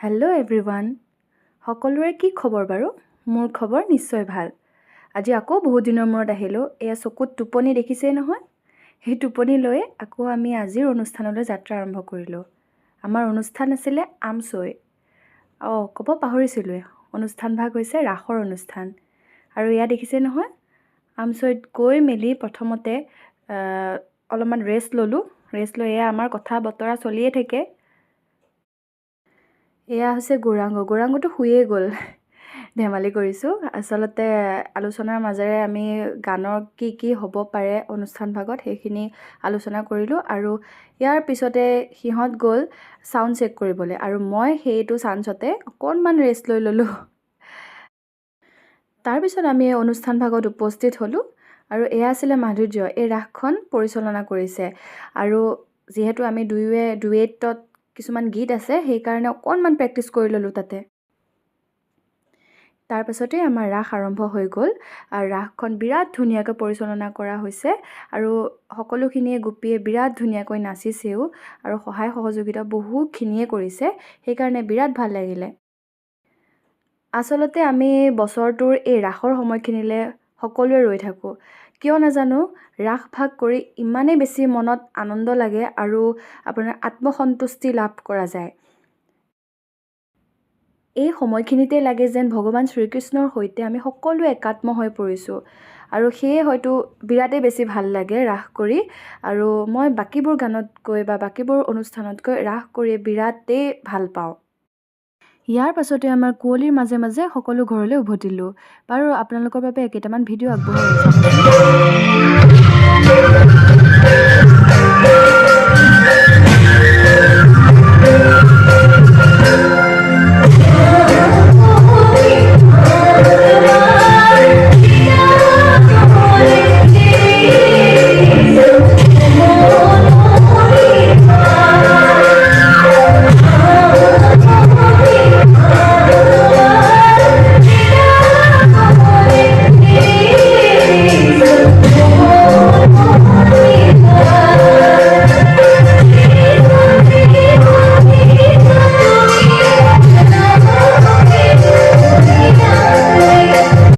Hello' everyone, সকলোৰে কি খবৰ বাৰু? মোৰ খবৰ নিশ্চয় ভাল। আজি আকৌ বহুত দিনৰ মূৰত আহিলোঁ। এয়া চকুত টোপনি দেখিছেই নহয়। সেই টোপনি লৈ আকৌ আমি আজিৰ অনুষ্ঠানলৈ যাত্ৰা আৰম্ভ কৰিলোঁ। আমাৰ অনুষ্ঠান আছিলে আমছৈ। ক'ব পাহৰিছিলোঁৱে, অনুষ্ঠান ভাগ হৈছে ৰাসৰ অনুষ্ঠান। আৰু এয়া দেখিছে নহয়, আমছৈত গৈ মেলি প্ৰথমতে অলপমান ৰেষ্ট ল'লোঁ। ৰেষ্ট লৈ এয়া আমাৰ কথা বতৰা চলিয়ে থাকে। এয়া হৈছে গৌৰাংগ। গৌৰাংগটো শুয়েই গ'ল। ধেমালি কৰিছোঁ। আচলতে আলোচনাৰ মাজেৰে আমি গানৰ কি কি হ'ব পাৰে অনুষ্ঠান ভাগত সেইখিনি আলোচনা কৰিলোঁ আৰু ইয়াৰ পিছতে সিহঁত গ'ল ছাউণ্ড চেক কৰিবলৈ আৰু মই সেইটো চান্সতে অকণমান ৰেষ্ট লৈ ল'লোঁ। তাৰপিছত আমি এই অনুষ্ঠান ভাগত উপস্থিত হ'লোঁ আৰু এয়া আছিলে মাধুৰ্য। এই ৰাসখন পৰিচালনা কৰিছে আৰু যিহেতু আমি দুয়োৱে ডুৱেটত কিছুমান গীত আছে, সেইকাৰণে অকণমান প্ৰেক্টিচ কৰি ল'লোঁ তাতে। তাৰপাছতেই আমাৰ ৰাস আৰম্ভ হৈ গ'ল আৰু ৰাসখন বিৰাট ধুনীয়াকৈ পৰিচালনা কৰা হৈছে আৰু সকলোখিনিয়ে গোপীয়ে বিৰাট ধুনীয়াকৈ নাচিছেও আৰু সহায় সহযোগিতা বহুতখিনিয়ে কৰিছে, সেইকাৰণে বিৰাট ভাল লাগিলে। আচলতে আমি বছৰটোৰ এই ৰাসৰ সময়খিনিলৈ সকলোৱে ৰৈ থাকোঁ। কিয় নাজানো, ৰাস ভাগ কৰি ইমানেই বেছি মনত আনন্দ লাগে আৰু আপোনাৰ আত্মসন্তুষ্টি লাভ কৰা যায়। এই সময়খিনিতে লাগে যেন ভগৱান শ্ৰীকৃষ্ণৰ সৈতে আমি সকলোৱে একাত্ম হৈ পৰিছোঁ আৰু সেয়ে হয়তো বিৰাটেই বেছি ভাল লাগে ৰাস কৰি। আৰু মই বাকীবোৰ গানতকৈ বা বাকীবোৰ অনুষ্ঠানতকৈ ৰাস কৰি বিৰাটেই ভাল পাওঁ। ইয়াৰ পাছতে আমাৰ কুঁৱলীৰ মাজে মাজে সকলো ঘৰলৈ উভতিলোঁ। বাৰু আপোনালোকৰ বাবে কেইটামান ভিডিঅ' আগবঢ়াই চাবচোন।